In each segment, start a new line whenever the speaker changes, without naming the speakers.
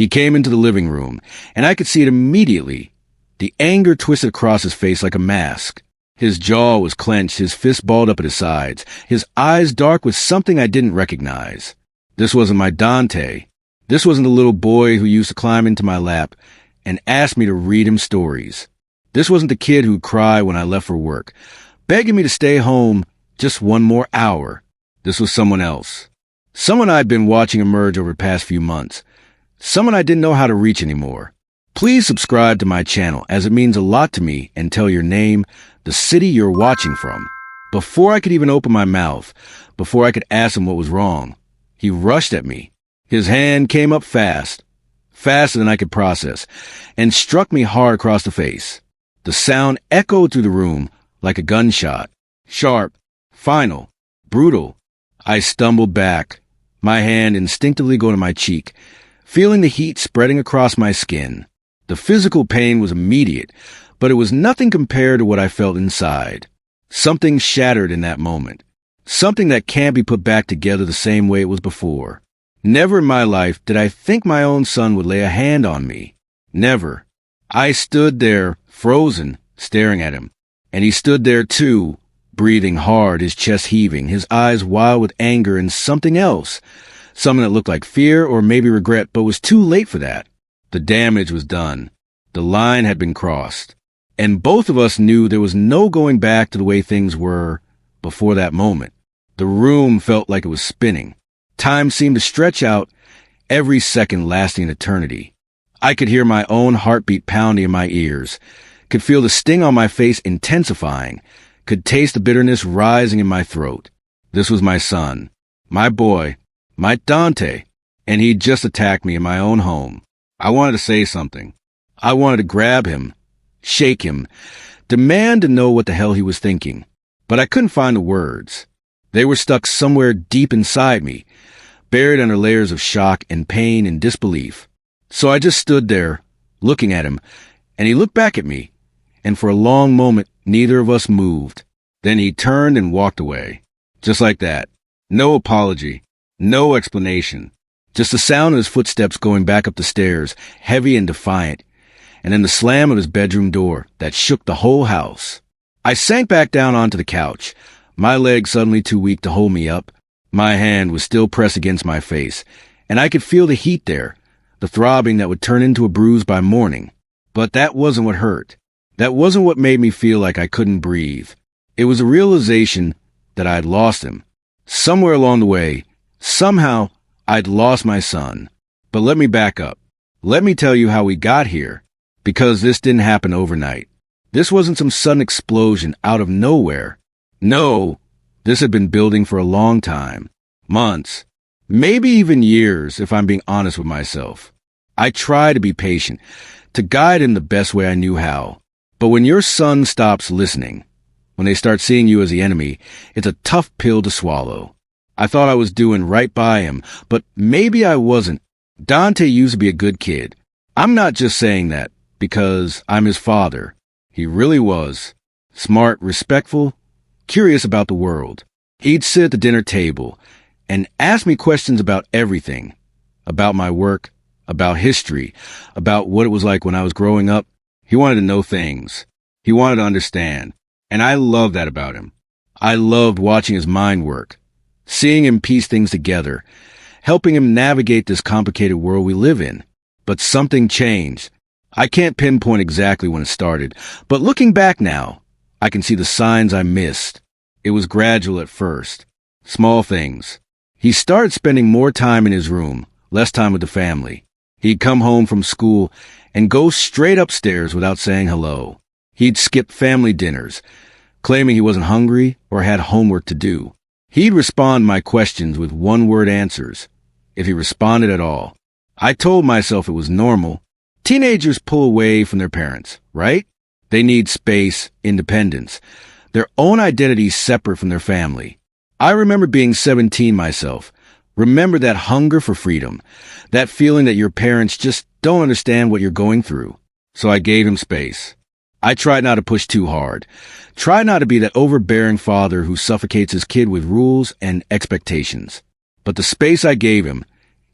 He came into the living room, and I could see it immediately. The anger twisted across his face like a mask. His jaw was clenched, his fists balled up at his sides, his eyes dark with something I didn't recognize. This wasn't my Dante. This wasn't the little boy who used to climb into my lap and ask me to read him stories. This wasn't the kid who'd cry when I left for work, begging me to stay home just one more hour. This was someone else. Someone I'd been watching emerge over the past few months. Someone I didn't know how to reach anymore. Please subscribe to my channel, as it means a lot to me, and tell your name, the city you're watching from. Before I could even open my mouth, before I could ask him what was wrong, he rushed at me. His hand came up fast, faster than I could process, and struck me hard across the face. The sound echoed through the room like a gunshot. Sharp, final, brutal. I stumbled back, my hand instinctively going to my cheek, feeling the heat spreading across my skin. The physical pain was immediate, but it was nothing compared to what I felt inside. Something shattered in that moment. Something that can't be put back together the same way it was before. Never in my life did I think my own son would lay a hand on me. Never. I stood there, frozen, staring at him. And he stood there too, breathing hard, his chest heaving, his eyes wild with anger and something else. Something that looked like fear or maybe regret, but was too late for that. The damage was done. The line had been crossed. And both of us knew there was no going back to the way things were before that moment. The room felt like it was spinning. Time seemed to stretch out, every second lasting an eternity. I could hear my own heartbeat pounding in my ears, could feel the sting on my face intensifying, could taste the bitterness rising in my throat. This was my son, my boy, my Dante, and he'd just attacked me in my own home. I wanted to say something. I wanted to grab him, shake him, demand to know what the hell he was thinking. But I couldn't find the words. They were stuck somewhere deep inside me, buried under layers of shock and pain and disbelief. So I just stood there, looking at him, and he looked back at me, and for a long moment, neither of us moved. Then he turned and walked away. Just like that. No apology. No explanation. Just the sound of his footsteps going back up the stairs, heavy and defiant, and then the slam of his bedroom door that shook the whole house. I sank back down onto the couch, my legs suddenly too weak to hold me up. My hand was still pressed against my face, and I could feel the heat there, the throbbing that would turn into a bruise by morning. But that wasn't what hurt. That wasn't what made me feel like I couldn't breathe. It was a realization that I had lost him. Somewhere along the way, somehow, I'd lost my son. But let me back up. Let me tell you how we got here, because this didn't happen overnight. This wasn't some sudden explosion out of nowhere. No, this had been building for a long time. Months, maybe even years, if I'm being honest with myself. I tried to be patient, to guide him the best way I knew how. But when your son stops listening, when they start seeing you as the enemy, it's a tough pill to swallow. I thought I was doing right by him, but maybe I wasn't. Dante used to be a good kid. I'm not just saying that because I'm his father. He really was. Smart, respectful, curious about the world. He'd sit at the dinner table and ask me questions about everything. About my work, about history, about what it was like when I was growing up. He wanted to know things. He wanted to understand. And I loved that about him. I loved watching his mind work. Seeing him piece things together, helping him navigate this complicated world we live in. But something changed. I can't pinpoint exactly when it started, but looking back now, I can see the signs I missed. It was gradual at first. Small things. He started spending more time in his room, less time with the family. He'd come home from school and go straight upstairs without saying hello. He'd skip family dinners, claiming he wasn't hungry or had homework to do. He'd respond my questions with one-word answers, if he responded at all. I told myself it was normal. Teenagers pull away from their parents, right? They need space, independence, their own identity separate from their family. I remember being 17 myself. Remember that hunger for freedom, that feeling that your parents just don't understand what you're going through. So I gave him space. I tried not to push too hard. Tried not to be that overbearing father who suffocates his kid with rules and expectations. But the space I gave him,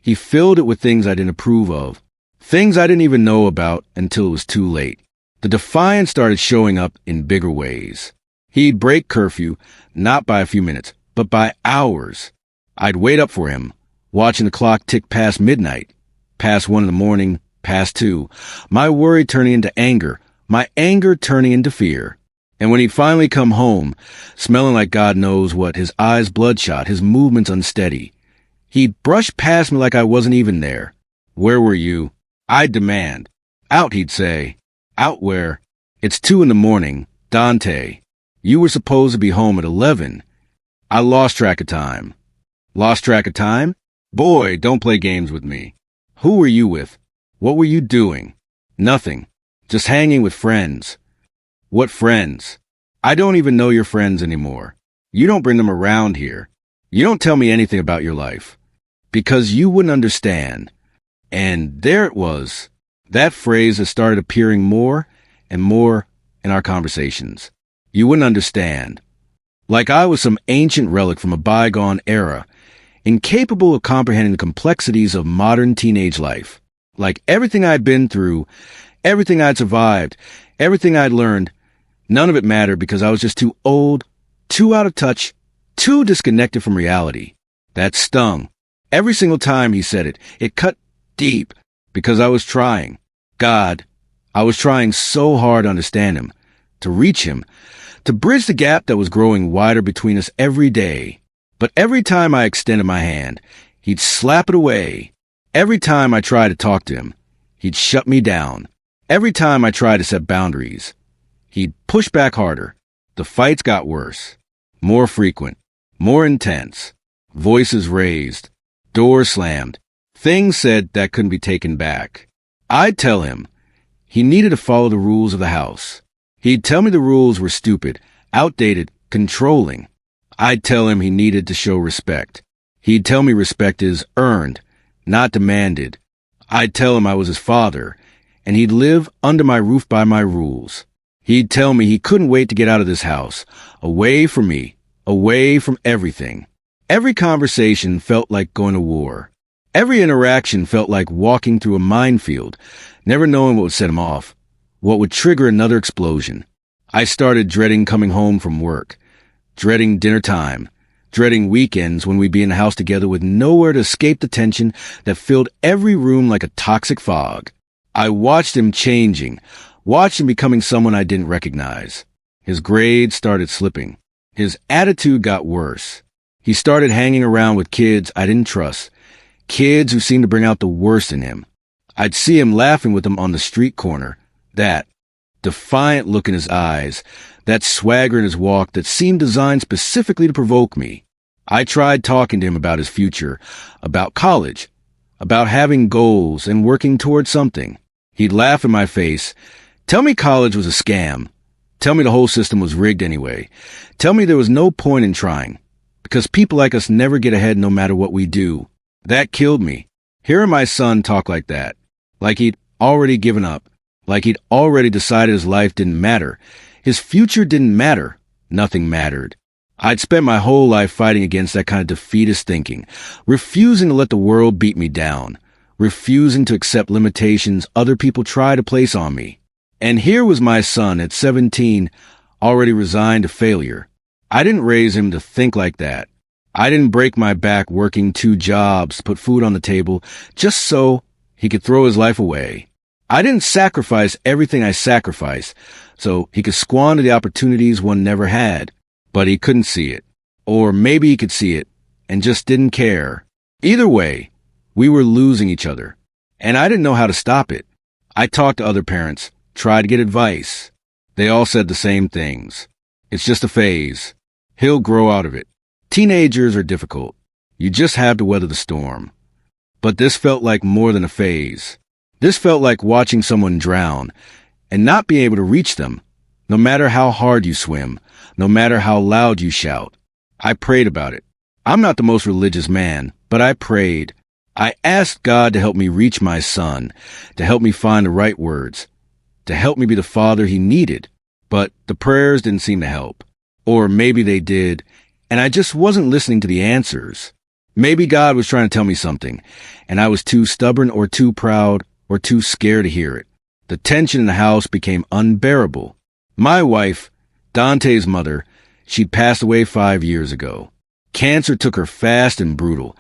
he filled it with things I didn't approve of. Things I didn't even know about until it was too late. The defiance started showing up in bigger ways. He'd break curfew, not by a few minutes, but by hours. I'd wait up for him, watching the clock tick past midnight, past 1 in the morning, past 2, my worry turning into anger, my anger turning into fear. And when he'd finally come home, smelling like God knows what, his eyes bloodshot, his movements unsteady, he'd brush past me like I wasn't even there. Where were you? I'd demand. Out, he'd say. Out where? It's 2 in the morning, Dante. You were supposed to be home at 11. I lost track of time. Lost track of time? Boy, don't play games with me. Who were you with? What were you doing? Nothing. Just hanging with friends. What friends? I don't even know your friends anymore. You don't bring them around here. You don't tell me anything about your life. Because you wouldn't understand. And there it was. That phrase has started appearing more and more in our conversations. You wouldn't understand. Like I was some ancient relic from a bygone era, incapable of comprehending the complexities of modern teenage life. Like everything I'd been through, everything I'd survived, everything I'd learned, none of it mattered because I was just too old, too out of touch, too disconnected from reality. That stung. Every single time he said it, it cut deep because I was trying. God, I was trying so hard to understand him, to reach him, to bridge the gap that was growing wider between us every day. But every time I extended my hand, he'd slap it away. Every time I tried to talk to him, he'd shut me down. Every time I tried to set boundaries, he'd push back harder. The fights got worse, more frequent, more intense. Voices raised, doors slammed, things said that couldn't be taken back. I'd tell him he needed to follow the rules of the house. He'd tell me the rules were stupid, outdated, controlling. I'd tell him he needed to show respect. He'd tell me respect is earned, not demanded. I'd tell him I was his father, and he'd live under my roof by my rules. He'd tell me he couldn't wait to get out of this house, away from me, away from everything. Every conversation felt like going to war. Every interaction felt like walking through a minefield, never knowing what would set him off, what would trigger another explosion. I started dreading coming home from work, dreading dinner time, dreading weekends when we'd be in the house together with nowhere to escape the tension that filled every room like a toxic fog. I watched him changing, watched him becoming someone I didn't recognize. His grades started slipping. His attitude got worse. He started hanging around with kids I didn't trust, kids who seemed to bring out the worst in him. I'd see him laughing with them on the street corner. That defiant look in his eyes, that swagger in his walk that seemed designed specifically to provoke me. I tried talking to him about his future, about college, about having goals and working towards something. He'd laugh in my face, tell me college was a scam, tell me the whole system was rigged anyway, tell me there was no point in trying, because people like us never get ahead no matter what we do. That killed me. Hearing my son talk like that, like he'd already given up, like he'd already decided his life didn't matter, his future didn't matter, nothing mattered. I'd spent my whole life fighting against that kind of defeatist thinking, refusing to let the world beat me down, refusing to accept limitations other people try to place on me. And here was my son at 17, already resigned to failure. I didn't raise him to think like that. I didn't break my back working 2 jobs to put food on the table just so he could throw his life away. I didn't sacrifice everything I sacrificed so he could squander the opportunities one never had. But he couldn't see it. Or maybe he could see it and just didn't care. Either way, we were losing each other. And I didn't know how to stop it. I talked to other parents, tried to get advice. They all said the same things. It's just a phase. He'll grow out of it. Teenagers are difficult. You just have to weather the storm. But this felt like more than a phase. This felt like watching someone drown and not being able to reach them, no matter how hard you swim, no matter how loud you shout. I prayed about it. I'm not the most religious man, but I prayed. I asked God to help me reach my son, to help me find the right words, to help me be the father he needed. But the prayers didn't seem to help. Or maybe they did, and I just wasn't listening to the answers. Maybe God was trying to tell me something, and I was too stubborn or too proud or too scared to hear it. The tension in the house became unbearable. My wife, Dante's mother, she'd passed away 5 years ago. Cancer took her fast and brutal,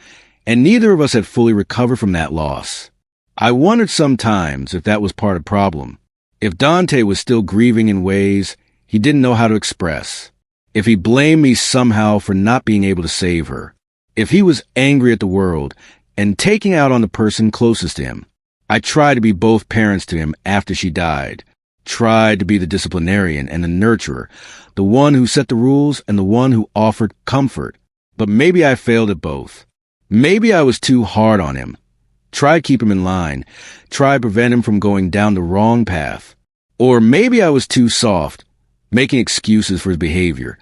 and neither of us had fully recovered from that loss. I wondered sometimes if that was part of the problem. If Dante was still grieving in ways he didn't know how to express. If he blamed me somehow for not being able to save her. If he was angry at the world and taking out on the person closest to him. I tried to be both parents to him after she died. Tried to be the disciplinarian and the nurturer, the one who set the rules and the one who offered comfort. But maybe I failed at both. Maybe I was too hard on him. Tried to keep him in line. Tried to prevent him from going down the wrong path. Or maybe I was too soft, making excuses for his behavior,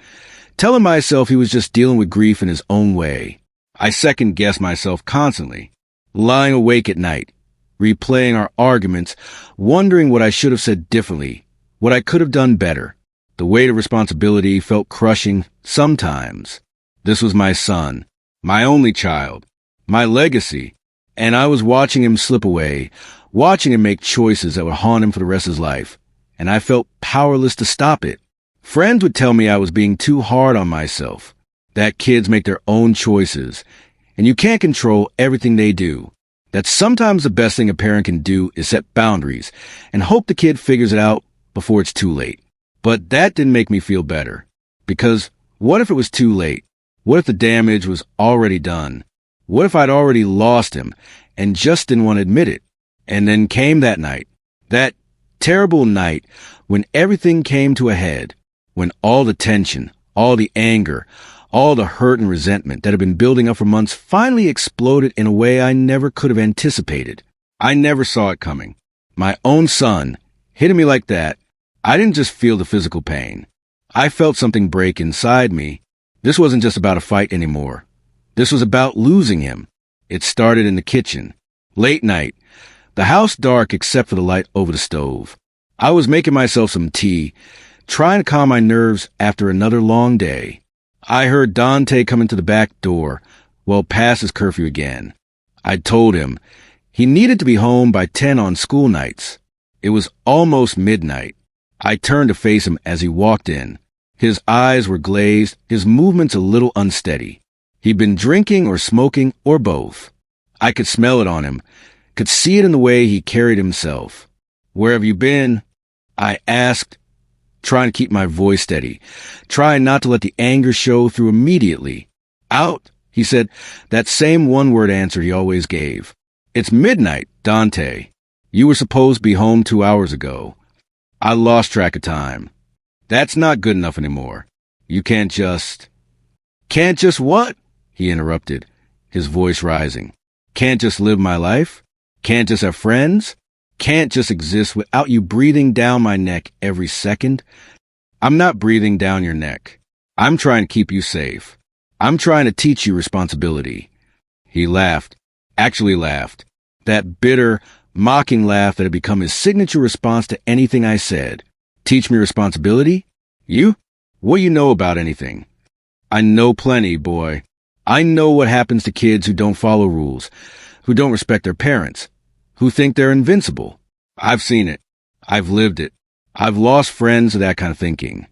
telling myself he was just dealing with grief in his own way. I second-guessed myself constantly, lying awake at night, replaying our arguments, wondering what I should have said differently, what I could have done better. The weight of responsibility felt crushing sometimes. This was my son, my only child, my legacy, and I was watching him slip away, watching him make choices that would haunt him for the rest of his life, and I felt powerless to stop it. Friends would tell me I was being too hard on myself, that kids make their own choices, and you can't control everything they do. That sometimes the best thing a parent can do is set boundaries and hope the kid figures it out before it's too late. But that didn't make me feel better. Because what if it was too late? What if the damage was already done? What if I'd already lost him and just didn't want to admit it? And then came that night. That terrible night when everything came to a head. When all the tension, all the anger, all the hurt and resentment that had been building up for months finally exploded in a way I never could have anticipated. I never saw it coming. My own son, hitting me like that, I didn't just feel the physical pain. I felt something break inside me. This wasn't just about a fight anymore. This was about losing him. It started in the kitchen. Late night. The house dark except for the light over the stove. I was making myself some tea, trying to calm my nerves after another long day. I heard Dante come into the back door, well past his curfew again. I told him he needed to be home by 10 on school nights. It was almost midnight. I turned to face him as he walked in. His eyes were glazed, his movements a little unsteady. He'd been drinking or smoking or both. I could smell it on him, could see it in the way he carried himself. "Where have you been?" I asked, trying to keep my voice steady, trying not to let the anger show through immediately. "Out," he said, that same one-word answer he always gave. "It's midnight, Dante. You were supposed to be home 2 hours ago." I lost track of time. "That's not good enough anymore. You can't just—" "Can't just what?" he interrupted, his voice rising. "Can't just live my life? Can't just have friends? Can't just exist without you breathing down my neck every second?" "I'm not breathing down your neck. I'm trying to keep you safe. I'm trying to teach you responsibility." He laughed, actually laughed, that bitter, mocking laugh that had become his signature response to anything I said. "Teach me responsibility? You? What do you know about anything?" "I know plenty, boy. I know what happens to kids who don't follow rules, who don't respect their parents, who think they're invincible. I've seen it. I've lived it. I've lost friends to that kind of thinking."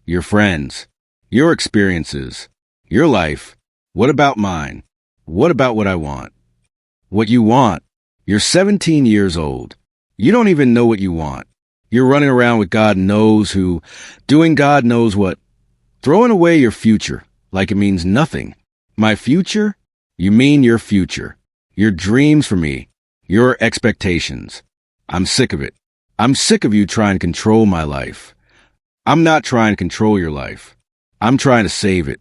"Your friends, your experiences, your life. What about mine? What about what I want?" "What you want? You're 17 years old. You don't even know what you want. You're running around with God knows who, doing God knows what, throwing away your future like it means nothing." "My future? You mean your future. Your dreams for me. Your expectations. I'm sick of it. I'm sick of you trying to control my life." "I'm not trying to control your life. I'm trying to save it."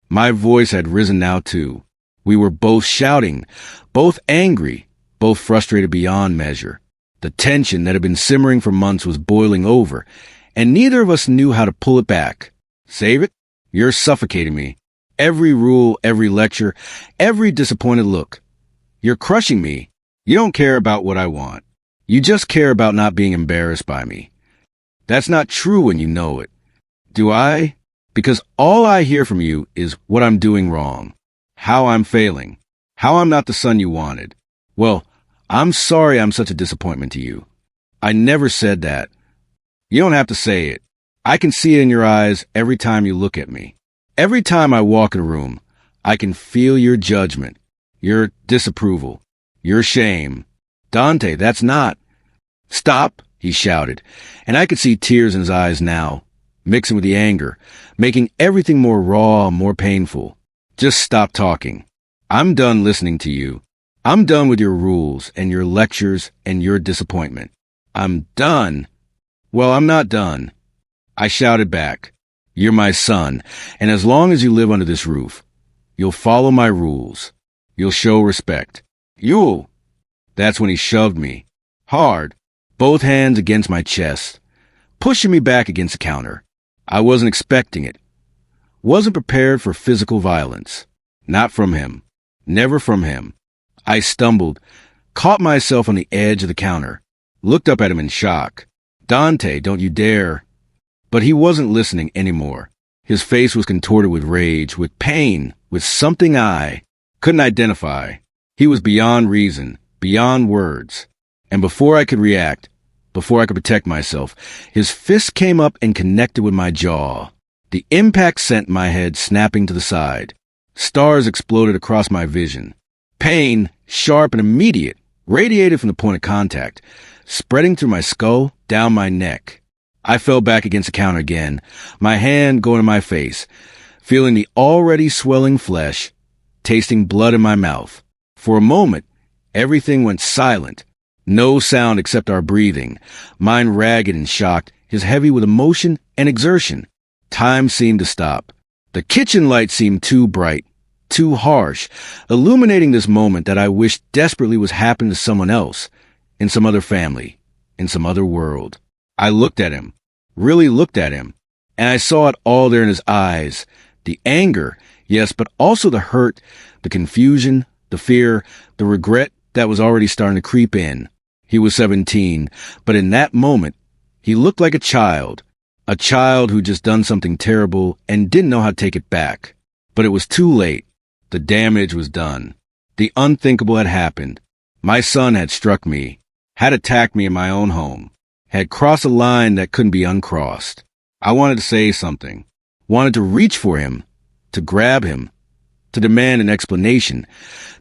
My voice had risen now, too. We were both shouting, both angry, both frustrated beyond measure. The tension that had been simmering for months was boiling over, and neither of us knew how to pull it back. "Save it? You're suffocating me. Every rule, every lecture, every disappointed look. You're crushing me. You don't care about what I want. You just care about not being embarrassed by me. That's not true when you know it." "Do I? Because all I hear from you is what I'm doing wrong, how I'm failing, how I'm not the son you wanted. Well, I'm sorry I'm such a disappointment to you. I never said that. You don't have to say it. I can see it in your eyes every time you look at me. Every time I walk in a room, I can feel your judgment, your disapproval, your shame. Dante, that's not. Stop, he shouted, and I could see tears in his eyes now, mixing with the anger, making everything more raw, more painful. Just stop talking. I'm done listening to you. I'm done with your rules and your lectures and your disappointment. I'm done. Well, I'm not done. I shouted back. You're my son, and as long as you live under this roof, you'll follow my rules. You'll show respect. You'll. That's when he shoved me. Hard. Both hands against my chest, pushing me back against the counter. I wasn't expecting it. Wasn't prepared for physical violence. Not from him. Never from him. I stumbled, caught myself on the edge of the counter, looked up at him in shock. Dante, don't you dare. But he wasn't listening anymore. His face was contorted with rage, with pain, with something I couldn't identify. He was beyond reason, beyond words. And before I could react, before I could protect myself, his fist came up and connected with my jaw. The impact sent my head snapping to the side. Stars exploded across my vision. Pain, sharp and immediate, radiated from the point of contact, spreading through my skull, down my neck. I fell back against the counter again, my hand going to my face, feeling the already swelling flesh, tasting blood in my mouth. For a moment, everything went silent. No sound except our breathing, mine ragged and shocked, his heavy with emotion and exertion. Time seemed to stop. The kitchen light seemed too bright, too harsh, illuminating this moment that I wished desperately was happening to someone else, in some other family, in some other world. I looked at him, really looked at him, and I saw it all there in his eyes. The anger, yes, but also the hurt, the confusion, the fear, the regret that was already starting to creep in. He was 17, but in that moment, he looked like a child who just done something terrible and didn't know how to take it back. But it was too late. The damage was done. The unthinkable had happened. My son had struck me, had attacked me in my own home, had crossed a line that couldn't be uncrossed. I wanted to say something, wanted to reach for him, to grab him, to demand an explanation,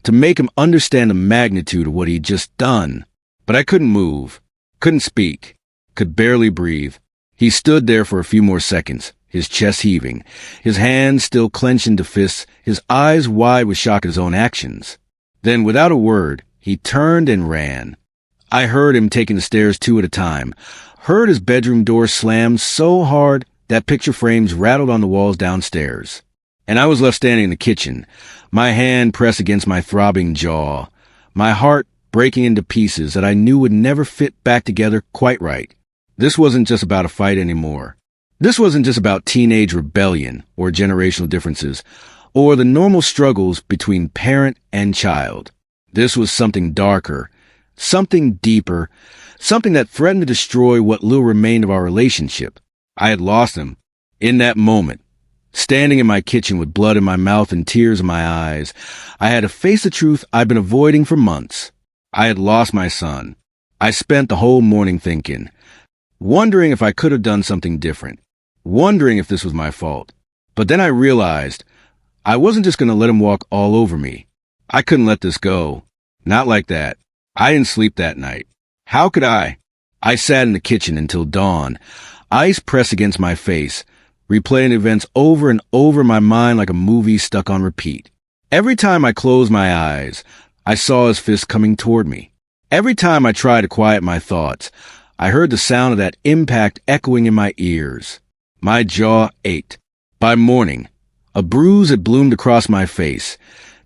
to make him understand the magnitude of what he'd just done. But I couldn't move, couldn't speak, could barely breathe. He stood there for a few more seconds, his chest heaving, his hands still clenched into fists, his eyes wide with shock at his own actions. Then, without a word, he turned and ran. I heard him taking the stairs two at a time, heard his bedroom door slam so hard that picture frames rattled on the walls downstairs. And I was left standing in the kitchen, my hand pressed against my throbbing jaw, my heart breaking into pieces that I knew would never fit back together quite right. This wasn't just about a fight anymore. This wasn't just about teenage rebellion or generational differences or the normal struggles between parent and child. This was something darker, something deeper, something that threatened to destroy what little remained of our relationship. I had lost him. In that moment, standing in my kitchen with blood in my mouth and tears in my eyes, I had to face the truth I'd been avoiding for months. I had lost my son. I spent the whole morning thinking, wondering if I could have done something different, wondering if this was my fault. But then I realized I wasn't just going to let him walk all over me. I couldn't let this go. Not like that. I didn't sleep that night. How could I? I sat in the kitchen until dawn, ice pressed against my face, replaying events over and over in my mind like a movie stuck on repeat. Every time I closed my eyes, I saw his fist coming toward me. Every time I tried to quiet my thoughts, I heard the sound of that impact echoing in my ears. My jaw ached. By morning, a bruise had bloomed across my face,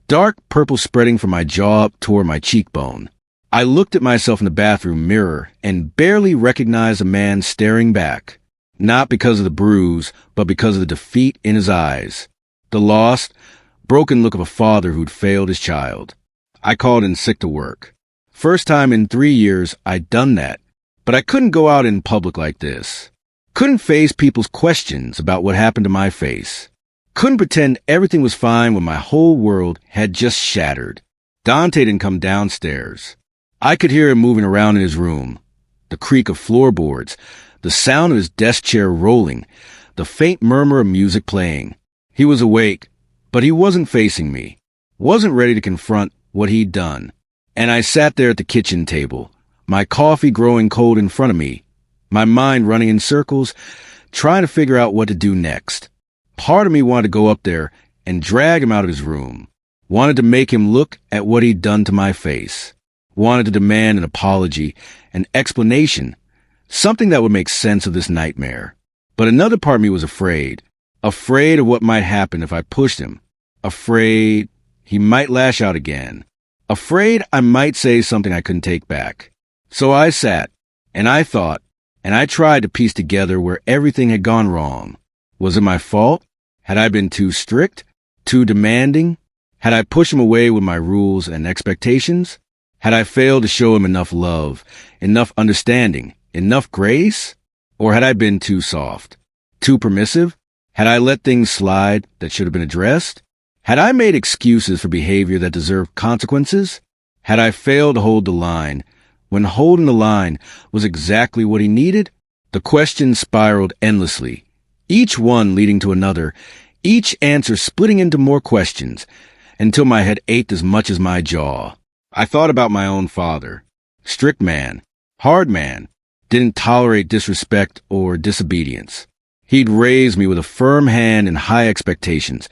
dark purple spreading from my jaw up toward my cheekbone. I looked at myself in the bathroom mirror and barely recognized a man staring back, not because of the bruise, but because of the defeat in his eyes, the lost, broken look of a father who'd failed his child. I called in sick to work. First time in 3 years I'd done that, but I couldn't go out in public like this. Couldn't face people's questions about what happened to my face. Couldn't pretend everything was fine when my whole world had just shattered. Dante didn't come downstairs. I could hear him moving around in his room, the creak of floorboards, the sound of his desk chair rolling, the faint murmur of music playing. He was awake, but he wasn't facing me, wasn't ready to confront what he'd done. And I sat there at the kitchen table, my coffee growing cold in front of me, my mind running in circles, trying to figure out what to do next. Part of me wanted to go up there and drag him out of his room, wanted to make him look at what he'd done to my face, wanted to demand an apology, an explanation, something that would make sense of this nightmare. But another part of me was afraid of what might happen if I pushed him, afraid he might lash out again, afraid I might say something I couldn't take back. So I sat, and I thought, and I tried to piece together where everything had gone wrong. Was it my fault? Had I been too strict? Too demanding? Had I pushed him away with my rules and expectations? Had I failed to show him enough love, enough understanding, enough grace? Or had I been too soft? Too permissive? Had I let things slide that should have been addressed? Had I made excuses for behavior that deserved consequences? Had I failed to hold the line when holding the line was exactly what he needed? The questions spiraled endlessly, each one leading to another, each answer splitting into more questions, until my head ached as much as my jaw. I thought about my own father. Strict man, hard man, didn't tolerate disrespect or disobedience. He'd raised me with a firm hand and high expectations,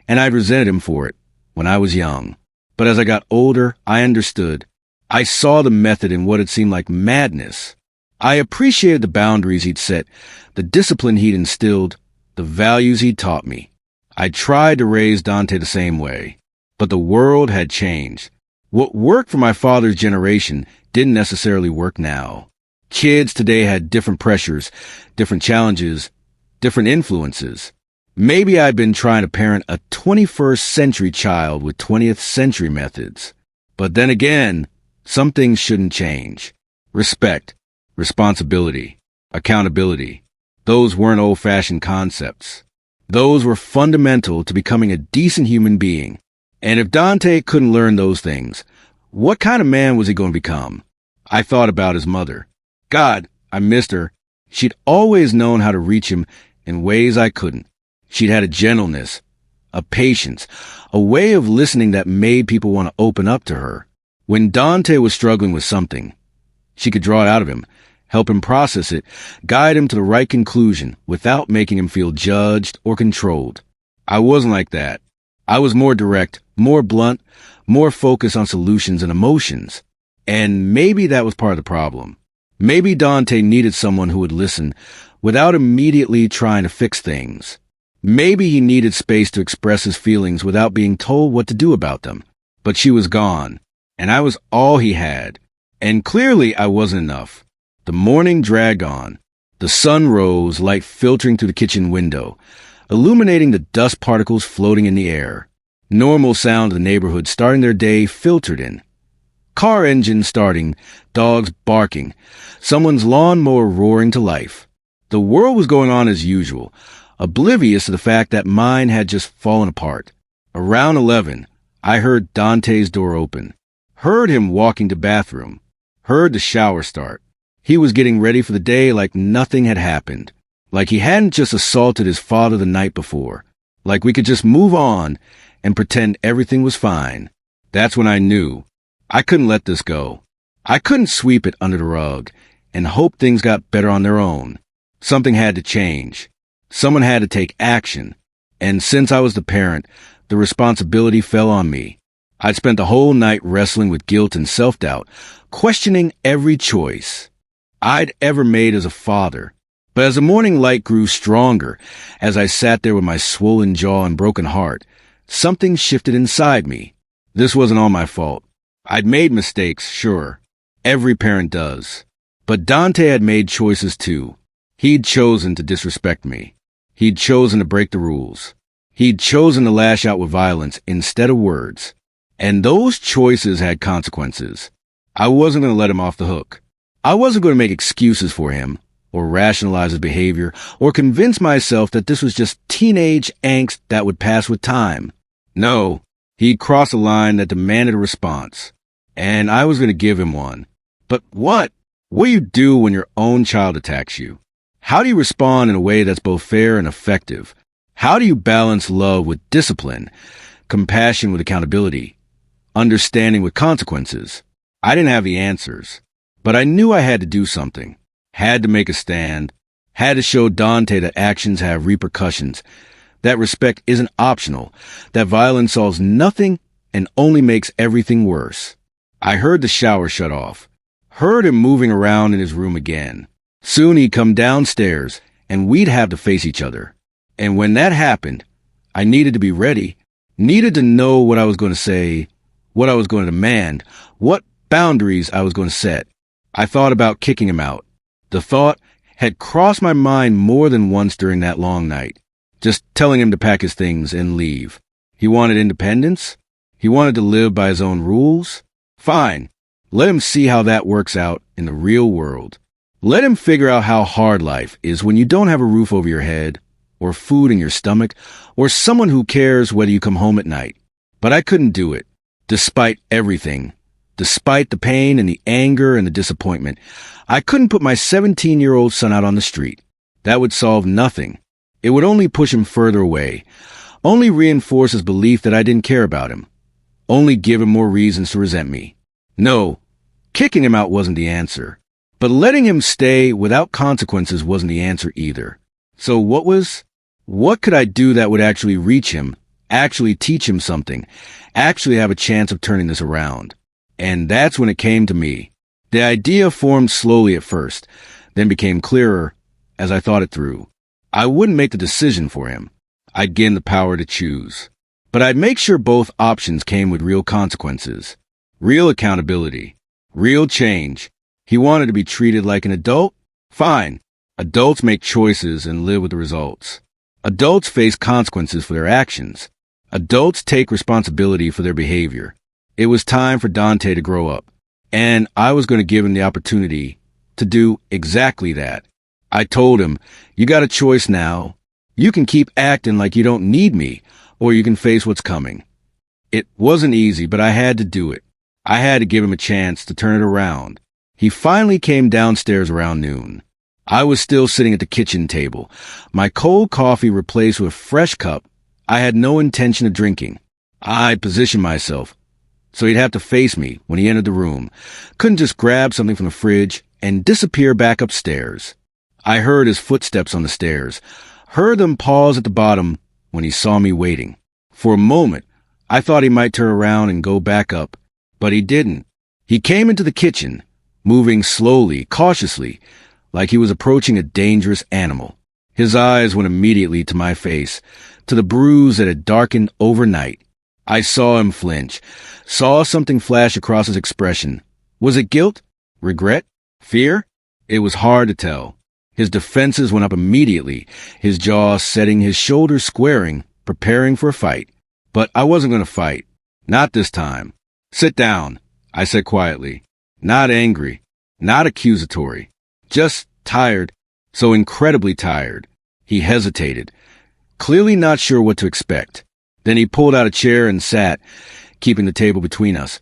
and I'd resented him for it when I was young. But as I got older, I understood. I saw the method in what had seemed like madness. I appreciated the boundaries he'd set, the discipline he'd instilled, the values he'd taught me. I tried to raise Dante the same way, but the world had changed. What worked for my father's generation didn't necessarily work now. Kids today had different pressures, different challenges, different influences. Maybe I'd been trying to parent a 21st century child with 20th century methods. But then again, some things shouldn't change. Respect, responsibility, accountability. Those weren't old-fashioned concepts. Those were fundamental to becoming a decent human being. And if Dante couldn't learn those things, what kind of man was he going to become? I thought about his mother. God, I missed her. She'd always known how to reach him in ways I couldn't. She'd had a gentleness, a patience, a way of listening that made people want to open up to her. When Dante was struggling with something, she could draw it out of him, help him process it, guide him to the right conclusion without making him feel judged or controlled. I wasn't like that. I was more direct, more blunt, more focused on solutions and emotions. And maybe that was part of the problem. Maybe Dante needed someone who would listen without immediately trying to fix things. Maybe he needed space to express his feelings without being told what to do about them. But she was gone, and I was all he had. And clearly I wasn't enough. The morning dragged on. The sun rose, light filtering through the kitchen window, illuminating the dust particles floating in the air. Normal sound of the neighborhood starting their day filtered in. Car engines starting, dogs barking, someone's lawnmower roaring to life. The world was going on as usual, oblivious to the fact that mine had just fallen apart. Around 11, I heard Dante's door open, heard him walking to bathroom, heard the shower start. He was getting ready for the day like nothing had happened, like he hadn't just assaulted his father the night before, like we could just move on and pretend everything was fine. That's when I knew I couldn't let this go. I couldn't sweep it under the rug and hope things got better on their own. Something had to change. Someone had to take action. And since I was the parent, the responsibility fell on me. I'd spent the whole night wrestling with guilt and self-doubt, questioning every choice I'd ever made as a father. But as the morning light grew stronger, as I sat there with my swollen jaw and broken heart, something shifted inside me. This wasn't all my fault. I'd made mistakes, sure. Every parent does. But Dante had made choices too. He'd chosen to disrespect me. He'd chosen to break the rules. He'd chosen to lash out with violence instead of words. And those choices had consequences. I wasn't going to let him off the hook. I wasn't going to make excuses for him, or rationalize his behavior, or convince myself that this was just teenage angst that would pass with time. No, he'd crossed a line that demanded a response. and I was going to give him one. But what? What do you do when your own child attacks you? How do you respond in a way that's both fair and effective? How do you balance love with discipline, compassion with accountability, understanding with consequences? I didn't have the answers, but I knew I had to do something, had to make a stand, had to show Dante that actions have repercussions, that respect isn't optional, that violence solves nothing and only makes everything worse. I heard the shower shut off, heard him moving around in his room again. Soon he'd come downstairs, and we'd have to face each other. And when that happened, I needed to be ready, needed to know what I was going to say, what I was going to demand, what boundaries I was going to set. I thought about kicking him out. The thought had crossed my mind more than once during that long night, just telling him to pack his things and leave. He wanted independence. He wanted to live by his own rules. Fine. Let him see how that works out in the real world. Let him figure out how hard life is when you don't have a roof over your head, or food in your stomach, or someone who cares whether you come home at night. But I couldn't do it, despite everything. Despite the pain and the anger and the disappointment, I couldn't put my 17-year-old son out on the street. That would solve nothing. It would only push him further away, only reinforce his belief that I didn't care about him, only give him more reasons to resent me. No, kicking him out wasn't the answer. But letting him stay without consequences wasn't the answer either. So what could I do that would actually reach him, actually teach him something, actually have a chance of turning this around? And that's when it came to me. The idea formed slowly at first, then became clearer as I thought it through. I wouldn't make the decision for him. I'd gain the power to choose. But I'd make sure both options came with real consequences, real accountability, real change. He wanted to be treated like an adult? Fine. Adults make choices and live with the results. Adults face consequences for their actions. Adults take responsibility for their behavior. It was time for Dante to grow up, and I was going to give him the opportunity to do exactly that. I told him, you got a choice now. You can keep acting like you don't need me, or you can face what's coming. It wasn't easy, but I had to do it. I had to give him a chance to turn it around. He finally came downstairs around noon. I was still sitting at the kitchen table, my cold coffee replaced with a fresh cup I had no intention of drinking. I positioned myself so he'd have to face me when he entered the room, couldn't just grab something from the fridge and disappear back upstairs. I heard his footsteps on the stairs, heard them pause at the bottom when he saw me waiting. For a moment, I thought he might turn around and go back up, but he didn't. He came into the kitchen, moving slowly, cautiously, like he was approaching a dangerous animal. His eyes went immediately to my face, to the bruise that had darkened overnight. I saw him flinch, saw something flash across his expression. Was it guilt? Regret? Fear? It was hard to tell. His defenses went up immediately, his jaw setting, his shoulders squaring, preparing for a fight. But I wasn't going to fight. Not this time. Sit down, I said quietly. Not angry, not accusatory. Just tired, so incredibly tired. He hesitated, clearly not sure what to expect. Then he pulled out a chair and sat, keeping the table between us,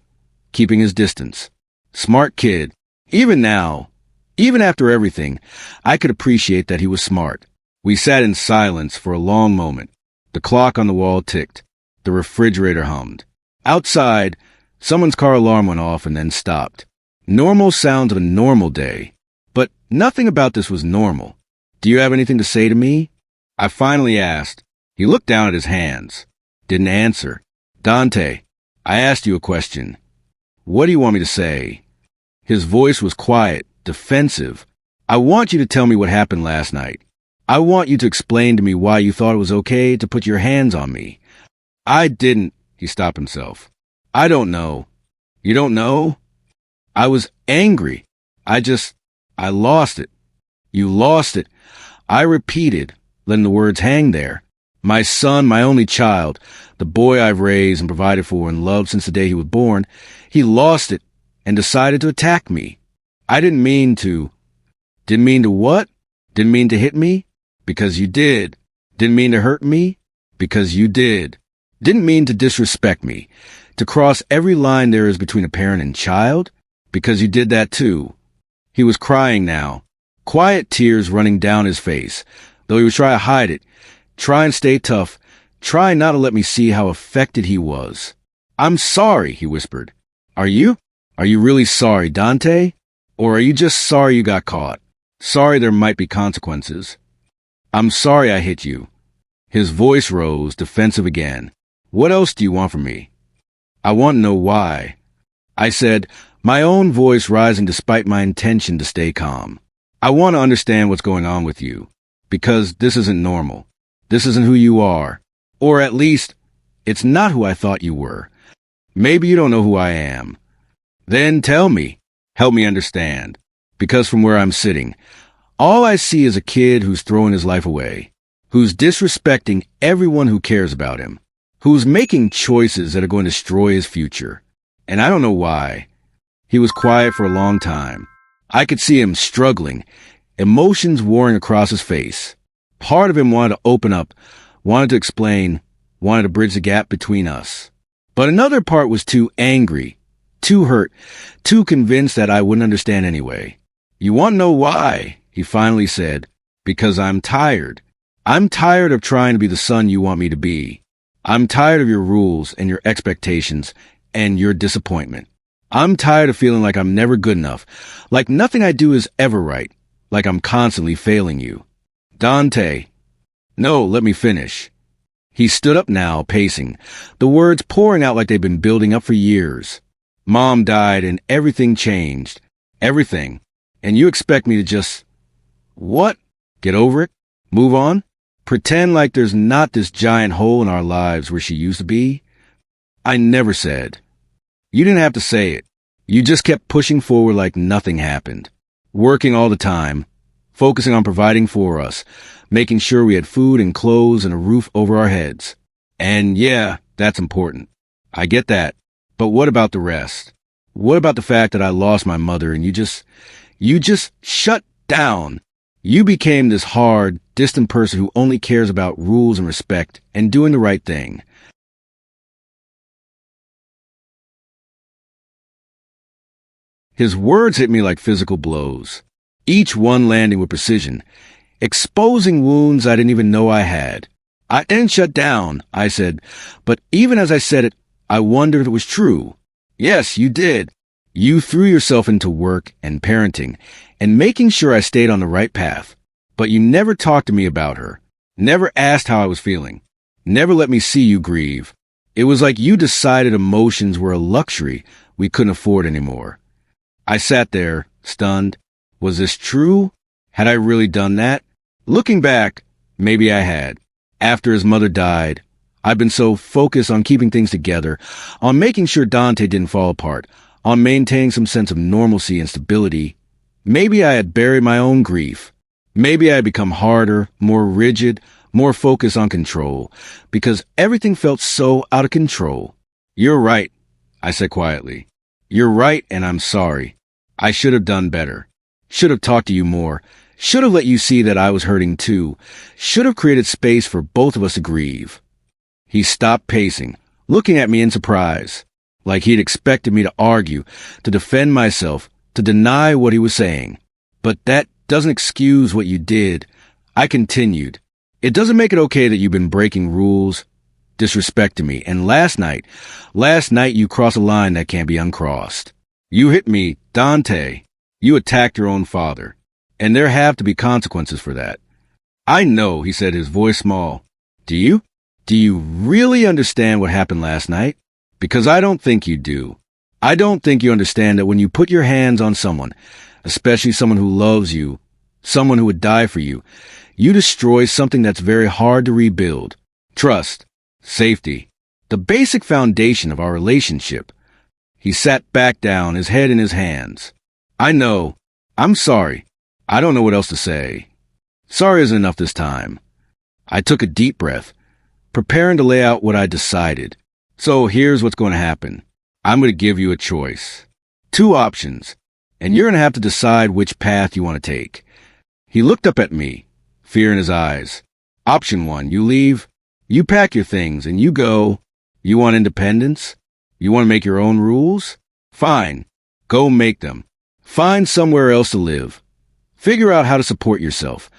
keeping his distance. Smart kid. Even now, even after everything, I could appreciate that he was smart. We sat in silence for a long moment. The clock on the wall ticked. The refrigerator hummed. Outside, someone's car alarm went off and then stopped. Normal sounds of a normal day. But nothing about this was normal. Do you have anything to say to me? I finally asked. He looked down at his hands. Didn't answer. Dante, I asked you a question. What do you want me to say? His voice was quiet, defensive. I want you to tell me what happened last night. I want you to explain to me why you thought it was okay to put your hands on me. I didn't. He stopped himself. I don't know. You don't know? I was angry. I lost it. You lost it. I repeated, letting the words hang there. My son, my only child, the boy I've raised and provided for and loved since the day he was born, he lost it and decided to attack me. I didn't mean to. Didn't mean to what? Didn't mean to hit me? Because you did. Didn't mean to hurt me? Because you did. Didn't mean to disrespect me. To cross every line there is between a parent and child? Because you did that too. He was crying now, quiet tears running down his face, though he would try to hide it, try and stay tough, try not to let me see how affected he was. I'm sorry, he whispered. Are you? Are you really sorry, Dante? Or are you just sorry you got caught? Sorry there might be consequences. I'm sorry I hit you. His voice rose, defensive again. What else do you want from me? I want to know why. I said, my own voice rising despite my intention to stay calm. I want to understand what's going on with you. Because this isn't normal. This isn't who you are. Or at least, it's not who I thought you were. Maybe you don't know who I am. Then tell me. Help me understand. Because from where I'm sitting, all I see is a kid who's throwing his life away, who's disrespecting everyone who cares about him, who's making choices that are going to destroy his future. And I don't know why. He was quiet for a long time. I could see him struggling, emotions warring across his face. Part of him wanted to open up, wanted to explain, wanted to bridge the gap between us. But another part was too angry, too hurt, too convinced that I wouldn't understand anyway. You want to know why? He finally said. Because I'm tired. I'm tired of trying to be the son you want me to be. I'm tired of your rules and your expectations and your disappointment. I'm tired of feeling like I'm never good enough, like nothing I do is ever right, like I'm constantly failing you. Dante. No, let me finish. He stood up now, pacing, the words pouring out like they'd been building up for years. Mom died and everything changed. Everything. And you expect me to just... What? Get over it? Move on? Pretend like there's not this giant hole in our lives where she used to be? I never said. You didn't have to say it. You just kept pushing forward like nothing happened. Working all the time. Focusing on providing for us. Making sure we had food and clothes and a roof over our heads. And yeah, that's important. I get that. But what about the rest? What about the fact that I lost my mother and you just shut down? You became this hard, distant person who only cares about rules and respect and doing the right thing. His words hit me like physical blows, each one landing with precision, exposing wounds I didn't even know I had. I didn't shut down, I said, but even as I said it, I wondered if it was true. Yes, you did. You threw yourself into work and parenting and making sure I stayed on the right path. But you never talked to me about her, never asked how I was feeling, never let me see you grieve. It was like you decided emotions were a luxury we couldn't afford anymore. I sat there, stunned. Was this true? Had I really done that? Looking back, maybe I had. After his mother died, I've been so focused on keeping things together, on making sure Dante didn't fall apart, on maintaining some sense of normalcy and stability. Maybe I had buried my own grief. Maybe I had become harder, more rigid, more focused on control, because everything felt so out of control. You're right, I said quietly. You're right, and I'm sorry. I should have done better. Should have talked to you more. Should have let you see that I was hurting too. Should have created space for both of us to grieve. He stopped pacing, looking at me in surprise, like he'd expected me to argue, to defend myself, to deny what he was saying. But that doesn't excuse what you did. I continued. It doesn't make it okay that you've been breaking rules, disrespecting me, and last night you crossed a line that can't be uncrossed. You hit me, Dante. You attacked your own father, and there have to be consequences for that. I know, he said, his voice small. Do you? Do you really understand what happened last night? Because I don't think you do. I don't think you understand that when you put your hands on someone, especially someone who loves you, someone who would die for you, you destroy something that's very hard to rebuild. Trust, safety, the basic foundation of our relationship. He sat back down, his head in his hands. I know. I'm sorry. I don't know what else to say. Sorry isn't enough this time. I took a deep breath, preparing to lay out what I decided. So here's what's going to happen. I'm going to give you a choice. 2 options, and you're going to have to decide which path you want to take. He looked up at me, fear in his eyes. Option 1, you leave. You pack your things and you go. You want independence? You want to make your own rules? Fine. Go make them. Find somewhere else to live. Figure out how to support yourself.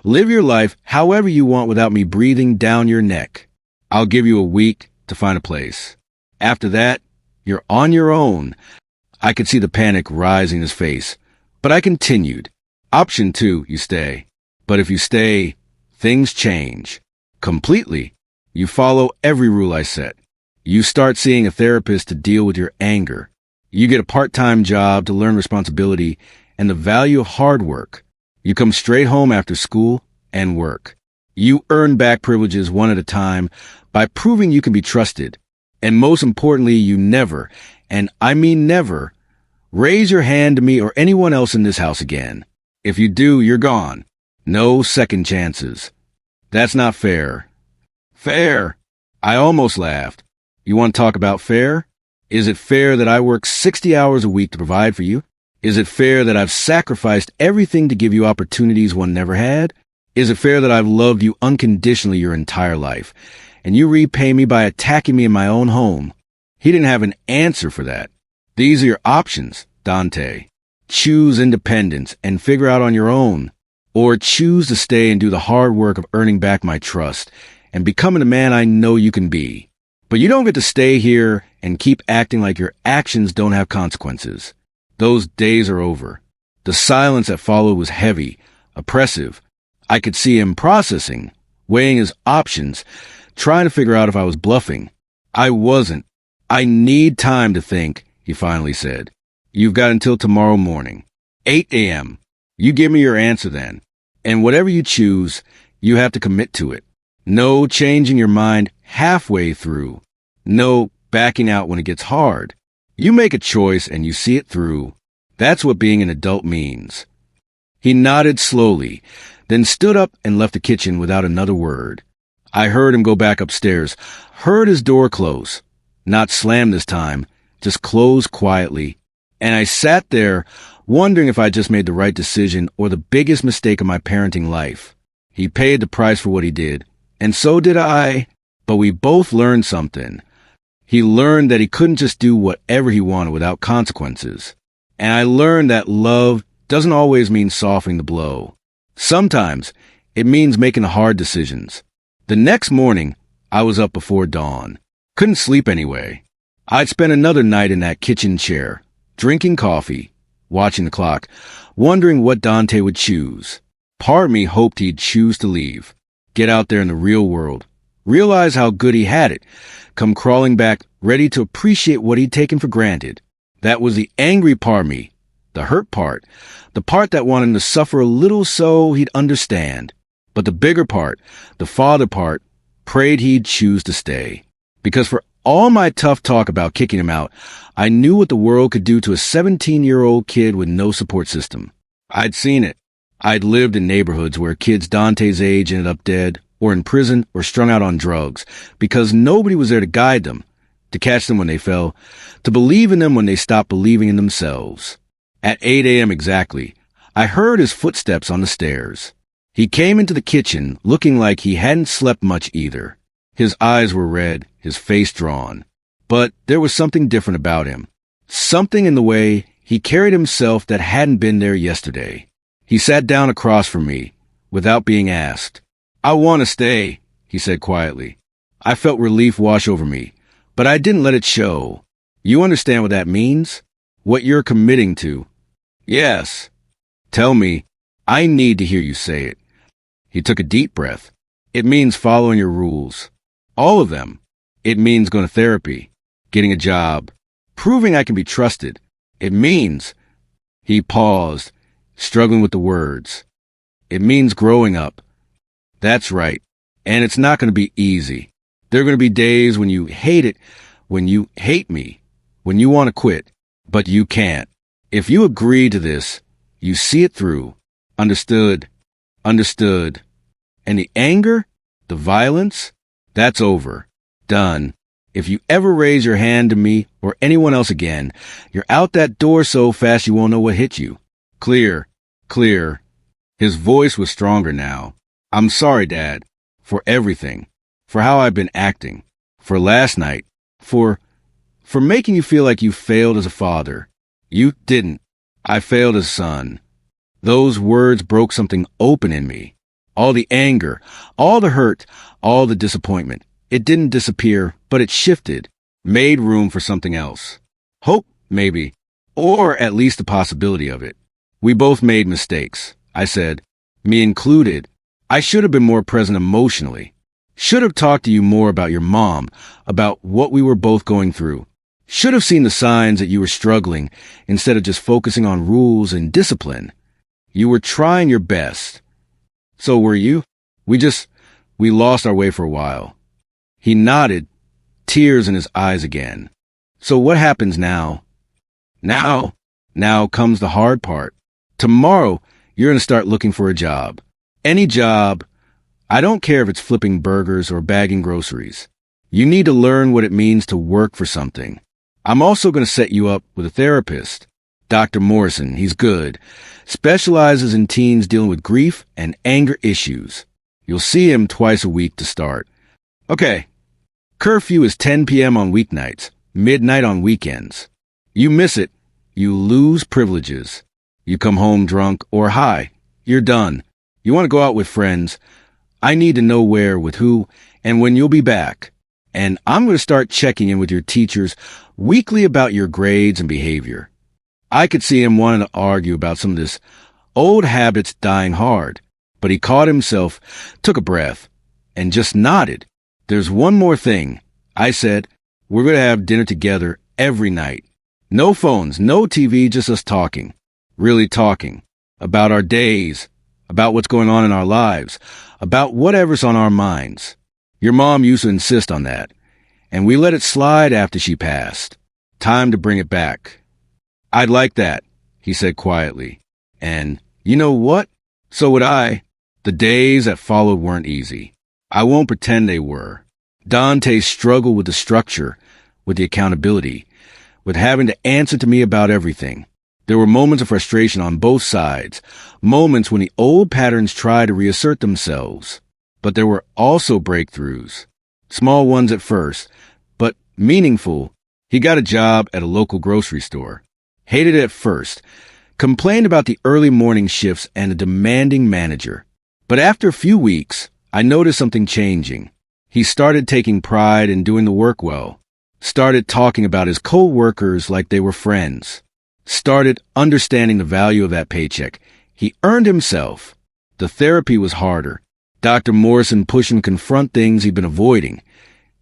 Live your life however you want without me breathing down your neck. I'll give you a week to find a place. After that, you're on your own. I could see the panic rise in his face, but I continued. Option 2, you stay. But if you stay, things change. Completely. You follow every rule I set. You start seeing a therapist to deal with your anger. You get a part-time job to learn responsibility and the value of hard work. You come straight home after school and work. You earn back privileges one at a time by proving you can be trusted. And most importantly, you never, and I mean never, raise your hand to me or anyone else in this house again. If you do, you're gone. No second chances. That's not fair. Fair. I almost laughed. You want to talk about fair? Is it fair that I work 60 hours a week to provide for you? Is it fair that I've sacrificed everything to give you opportunities one never had? Is it fair that I've loved you unconditionally your entire life, and you repay me by attacking me in my own home? He didn't have an answer for that. These are your options, Dante. Choose independence and figure out on your own, or choose to stay and do the hard work of earning back my trust and becoming the man I know you can be. But you don't get to stay here and keep acting like your actions don't have consequences. Those days are over. The silence that followed was heavy, oppressive. I could see him processing, weighing his options, trying to figure out if I was bluffing. I wasn't. I need time to think, he finally said. You've got until tomorrow morning, 8 a.m. You give me your answer then. And whatever you choose, you have to commit to it. No changing your mind halfway through. No backing out when it gets hard. You make a choice and you see it through. That's what being an adult means. He nodded slowly, then stood up and left the kitchen without another word. I heard him go back upstairs, heard his door close. Not slam this time, just close quietly. And I sat there, wondering if I just made the right decision or the biggest mistake of my parenting life. He paid the price for what he did, and so did I. But we both learned something. He learned that he couldn't just do whatever he wanted without consequences. And I learned that love doesn't always mean softening the blow. Sometimes it means making hard decisions. The next morning, I was up before dawn. Couldn't sleep anyway. I'd spent another night in that kitchen chair, drinking coffee, watching the clock, wondering what Dante would choose. Part of me hoped he'd choose to leave, get out there in the real world, realize how good he had it, come crawling back ready to appreciate what he'd taken for granted. That was the angry part of me, the hurt part, the part that wanted him to suffer a little so he'd understand. But the bigger part, the father part, prayed he'd choose to stay. Because for all my tough talk about kicking him out, I knew what the world could do to a 17-year-old kid with no support system. I'd seen it. I'd lived in neighborhoods where kids Dante's age ended up dead, or in prison, or strung out on drugs, because nobody was there to guide them, to catch them when they fell, to believe in them when they stopped believing in themselves. At 8 a.m. exactly, I heard his footsteps on the stairs. He came into the kitchen looking like he hadn't slept much either. His eyes were red, his face drawn. But there was something different about him. Something in the way he carried himself that hadn't been there yesterday. He sat down across from me, without being asked. "I want to stay," he said quietly. I felt relief wash over me, but I didn't let it show. "You understand what that means? What you're committing to?" "Yes." "Tell me. I need to hear you say it." He took a deep breath. "It means following your rules. All of them. It means going to therapy, getting a job, proving I can be trusted. It means—" He paused, struggling with the words. "It means growing up." "That's right. And it's not going to be easy. There are going to be days when you hate it, when you hate me, when you want to quit, but you can't. If you agree to this, you see it through. Understood. Understood. And the anger, the violence, that's over. Done. If you ever raise your hand to me or anyone else again, you're out that door so fast you won't know what hit you. Clear. Clear." His voice was stronger now. "I'm sorry, Dad, for everything, for how I've been acting, for last night, for For making you feel like you failed as a father. You didn't. I failed as a son. Those words broke something open in me. All the anger, all the hurt, all the disappointment. It didn't disappear, but it shifted, made room for something else. Hope, maybe, or at least the possibility of it. We both made mistakes, I said, me included. I should have been more present emotionally. Should have talked to you more about your mom, about what we were both going through. Should have seen the signs that you were struggling instead of just focusing on rules and discipline. You were trying your best. So were you? We lost our way for a while. He nodded, tears in his eyes again. So what happens now? Now comes the hard part. Tomorrow, you're going to start looking for a job. Any job. I don't care if it's flipping burgers or bagging groceries. You need to learn what it means to work for something. I'm also going to set you up with a therapist. Dr. Morrison, he's good. Specializes in teens dealing with grief and anger issues. You'll see him twice a week to start. Okay. Curfew is 10 p.m. on weeknights, midnight on weekends. You miss it, you lose privileges. You come home drunk or high, you're done. You want to go out with friends. I need to know where, with who, and when you'll be back. And I'm going to start checking in with your teachers weekly about your grades and behavior. I could see him wanting to argue about some of this old habits dying hard, but he caught himself, took a breath, and just nodded. There's one more thing. I said, we're going to have dinner together every night. No phones, no TV, just us talking. Really talking. About our days. About what's going on in our lives. About whatever's on our minds. Your mom used to insist on that. And we let it slide after she passed. Time to bring it back. I'd like that, he said quietly. And you know what? So would I. The days that followed weren't easy. I won't pretend they were. Dante struggled with the structure, with the accountability, with having to answer to me about everything. There were moments of frustration on both sides, moments when the old patterns tried to reassert themselves. But there were also breakthroughs. Small ones at first, but meaningful. He got a job at a local grocery store. Hated it at first. Complained about the early morning shifts and a demanding manager. But after a few weeks, I noticed something changing. He started taking pride in doing the work well. Started talking about his co-workers like they were friends. Started understanding the value of that paycheck. He earned himself. The therapy was harder. Dr. Morrison pushed him to confront things he'd been avoiding.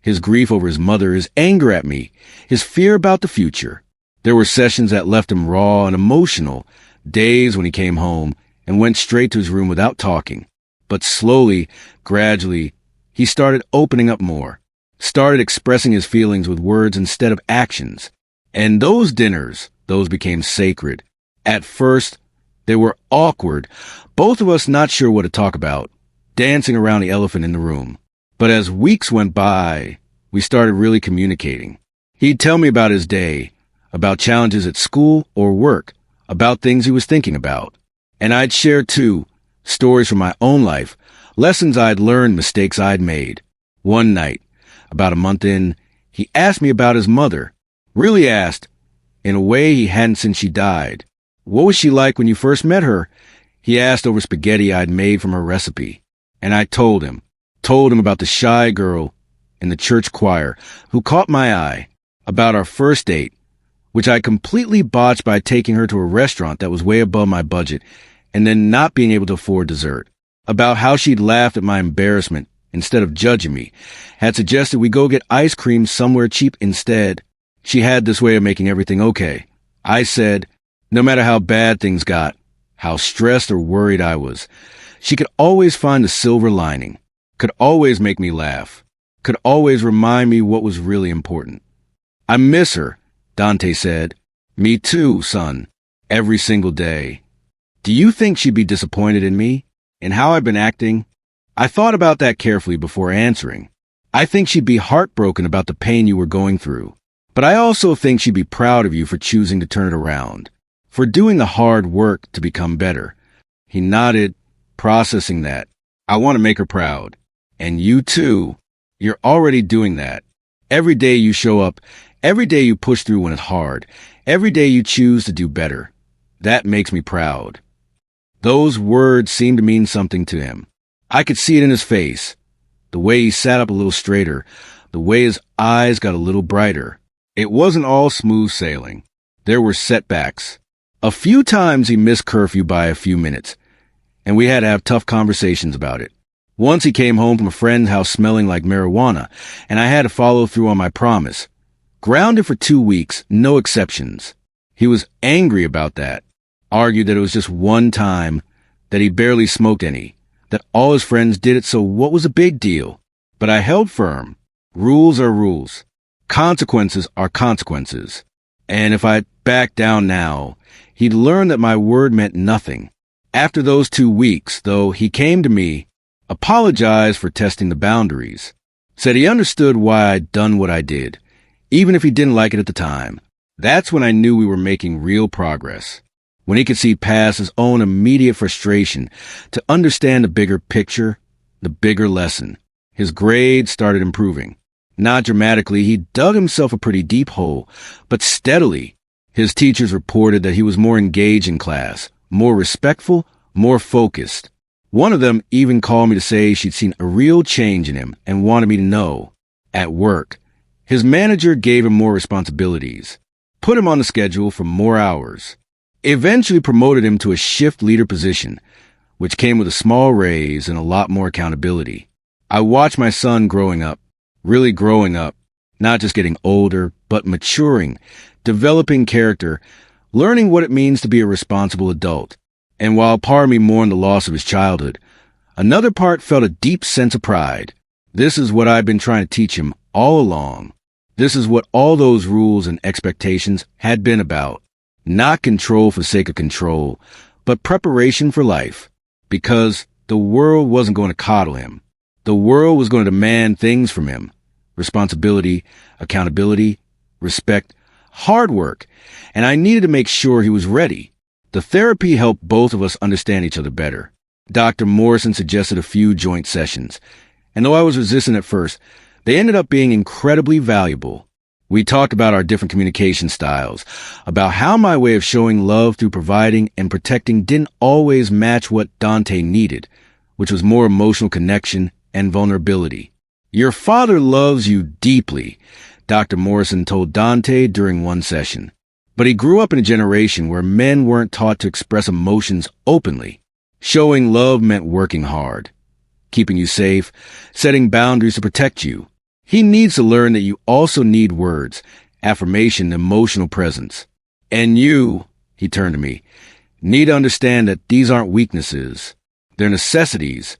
His grief over his mother, his anger at me, his fear about the future. There were sessions that left him raw and emotional, days when he came home and went straight to his room without talking. But slowly, gradually, he started opening up more, started expressing his feelings with words instead of actions. And those dinners, those became sacred. At first, they were awkward, both of us not sure what to talk about, dancing around the elephant in the room. But as weeks went by, we started really communicating. He'd tell me about his day, about challenges at school or work, about things he was thinking about. And I'd share, too, stories from my own life, lessons I'd learned, mistakes I'd made. One night, about a month in, he asked me about his mother. Really asked, in a way he hadn't since she died. What was she like when you first met her? He asked over spaghetti I'd made from her recipe. And I told him about the shy girl in the church choir who caught my eye, about our first date, which I completely botched by taking her to a restaurant that was way above my budget and then not being able to afford dessert, about how she'd laughed at my embarrassment instead of judging me, had suggested we go get ice cream somewhere cheap instead. She had this way of making everything okay. I said, no matter how bad things got, how stressed or worried I was, she could always find the silver lining, could always make me laugh, could always remind me what was really important. I miss her, Dante said. Me too, son. Every single day. Do you think she'd be disappointed in me? In how I've been acting? I thought about that carefully before answering. I think she'd be heartbroken about the pain you were going through. But I also think she'd be proud of you for choosing to turn it around, for doing the hard work to become better. He nodded, processing that. I want to make her proud. And you too. You're already doing that. Every day you show up, Every day you push through when it's hard. Every day you choose to do better. That makes me proud. Those words seemed to mean something to him. I could see it in his face. The way he sat up a little straighter. The way his eyes got a little brighter. It wasn't all smooth sailing. There were setbacks. A few times he missed curfew by a few minutes, and we had to have tough conversations about it. Once he came home from a friend's house smelling like marijuana, and I had to follow through on my promise. Grounded for 2 weeks, no exceptions. He was angry about that. Argued that it was just one time, that he barely smoked any, that all his friends did it, so what was a big deal? But I held firm. Rules are rules. Consequences are consequences. And if I backed down now, he'd learn that my word meant nothing. After those 2 weeks, though, he came to me, apologized for testing the boundaries, said he understood why I'd done what I did, even if he didn't like it at the time. That's when I knew we were making real progress. When he could see past his own immediate frustration to understand the bigger picture, the bigger lesson. His grades started improving. Not dramatically, he dug himself a pretty deep hole, but steadily. His teachers reported that he was more engaged in class, more respectful, more focused. One of them even called me to say she'd seen a real change in him and wanted me to know. At work, his manager gave him more responsibilities, put him on the schedule for more hours, eventually promoted him to a shift leader position, which came with a small raise and a lot more accountability. I watched my son growing up, really growing up, not just getting older, but maturing, developing character, learning what it means to be a responsible adult. And while part of me mourned the loss of his childhood, another part felt a deep sense of pride. This is what I've been trying to teach him all along. This is what all those rules and expectations had been about. Not control for the sake of control, but preparation for life. Because the world wasn't going to coddle him. The world was going to demand things from him. Responsibility, accountability, respect, hard work. And I needed to make sure he was ready. The therapy helped both of us understand each other better. Dr. Morrison suggested a few joint sessions. And though I was resistant at first, they ended up being incredibly valuable. We talked about our different communication styles, about how my way of showing love through providing and protecting didn't always match what Dante needed, which was more emotional connection and vulnerability. Your father loves you deeply, Dr. Morrison told Dante during one session. But he grew up in a generation where men weren't taught to express emotions openly. Showing love meant working hard, keeping you safe, setting boundaries to protect you. He needs to learn that you also need words, affirmation, emotional presence. And you, he turned to me, need to understand that these aren't weaknesses. They're necessities.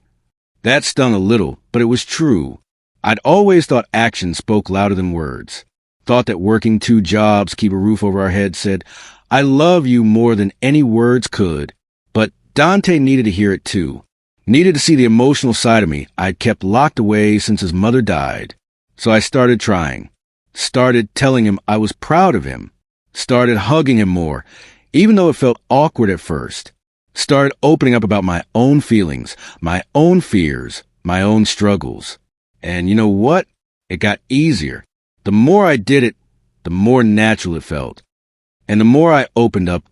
That stung a little, but it was true. I'd always thought action spoke louder than words. Thought that working 2 jobs, keep a roof over our heads said, I love you more than any words could. But Dante needed to hear it too. Needed to see the emotional side of me I'd kept locked away since his mother died. So I started trying. Started telling him I was proud of him. Started hugging him more, even though it felt awkward at first. Started opening up about my own feelings, my own fears, my own struggles. And you know what? It got easier. The more I did it, the more natural it felt. And the more I opened up,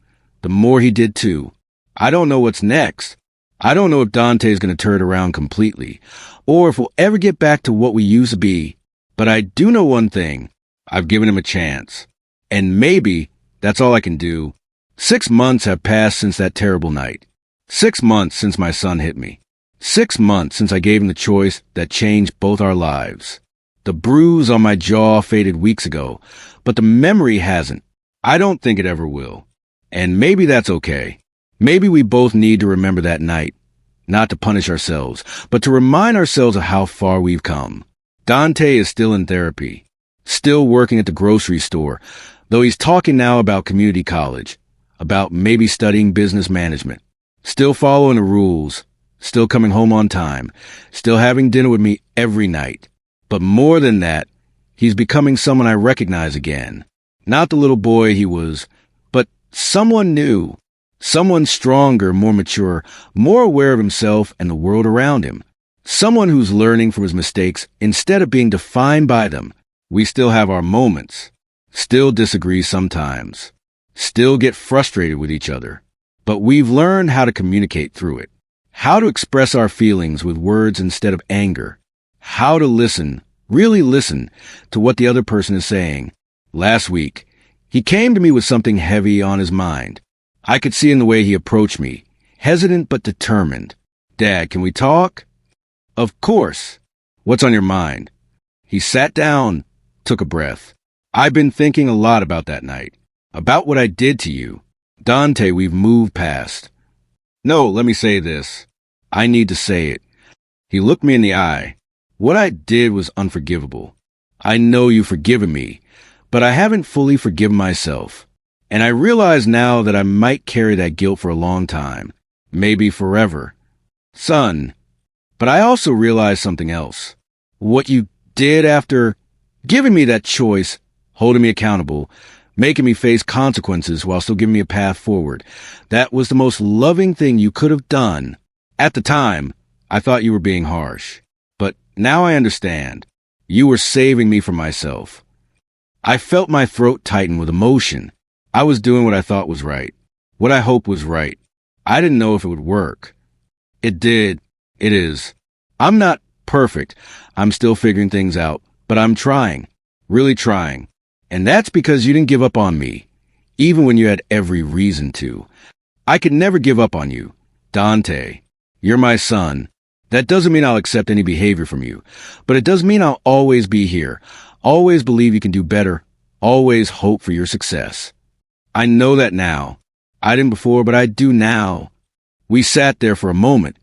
the more he did too. I don't know what's next. I don't know if Dante's going to turn it around completely, or if we'll ever get back to what we used to be. But I do know one thing. I've given him a chance. And maybe that's all I can do. 6 months have passed since that terrible night. 6 months since my son hit me. 6 months since I gave him the choice that changed both our lives. The bruise on my jaw faded weeks ago, but the memory hasn't. I don't think it ever will. And maybe that's okay. Maybe we both need to remember that night, not to punish ourselves, but to remind ourselves of how far we've come. Dante is still in therapy, still working at the grocery store, though he's talking now about community college, about maybe studying business management, still following the rules, still coming home on time, still having dinner with me every night. But more than that, he's becoming someone I recognize again. Not the little boy he was, but someone new, someone stronger, more mature, more aware of himself and the world around him. Someone who's learning from his mistakes instead of being defined by them. We still have our moments, still disagree sometimes, still get frustrated with each other. But we've learned how to communicate through it, how to express our feelings with words instead of anger, how to listen, really listen to what the other person is saying. Last week, he came to me with something heavy on his mind. I could see in the way he approached me, hesitant but determined. "Dad, can we talk?" "Of course. What's on your mind?" He sat down, took a breath. "I've been thinking a lot about that night, about what I did to you. Dante, we've moved past." "No, let me say this. I need to say it." He looked me in the eye. "What I did was unforgivable. I know you've forgiven me, but I haven't fully forgiven myself. And I realize now that I might carry that guilt for a long time, maybe forever. Son, but I also realize something else. What you did after giving me that choice, holding me accountable, making me face consequences while still giving me a path forward, that was the most loving thing you could have done. At the time, I thought you were being harsh. But now I understand. You were saving me from myself." I felt my throat tighten with emotion. I was doing what I thought was right, what I hoped was right. I didn't know if it would work. It did. It is. I'm not perfect. I'm still figuring things out, but I'm trying, really trying. And that's because you didn't give up on me, even when you had every reason to. I could never give up on you. Dante, you're my son. That doesn't mean I'll accept any behavior from you, but it does mean I'll always be here, always believe you can do better, always hope for your success. I know that now. I didn't before, but I do now. We sat there for a moment,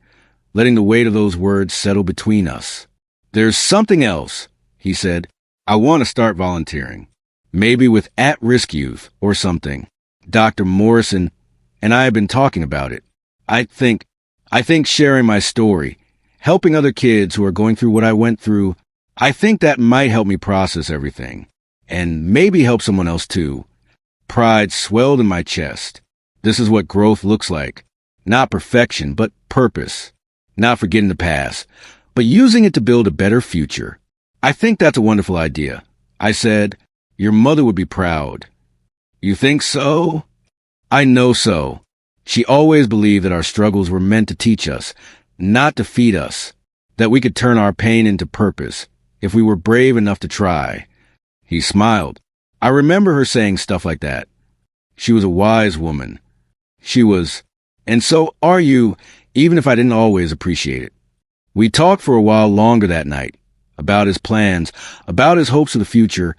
letting the weight of those words settle between us. "There's something else," he said. "I want to start volunteering. Maybe with at-risk youth or something. Dr. Morrison and I have been talking about it. I think sharing my story, helping other kids who are going through what I went through, I think that might help me process everything. And maybe help someone else too." Pride swelled in my chest. This is what growth looks like. Not perfection, but purpose. Not forgetting the past, but using it to build a better future. "I think that's a wonderful idea," I said. "Your mother would be proud." "You think so?" "I know so. She always believed that our struggles were meant to teach us, not defeat us, that we could turn our pain into purpose, if we were brave enough to try." He smiled. I remember her saying stuff like that. She was a wise woman. She was, and so are you, even if I didn't always appreciate it. We talked for a while longer that night, about his plans, about his hopes for the future,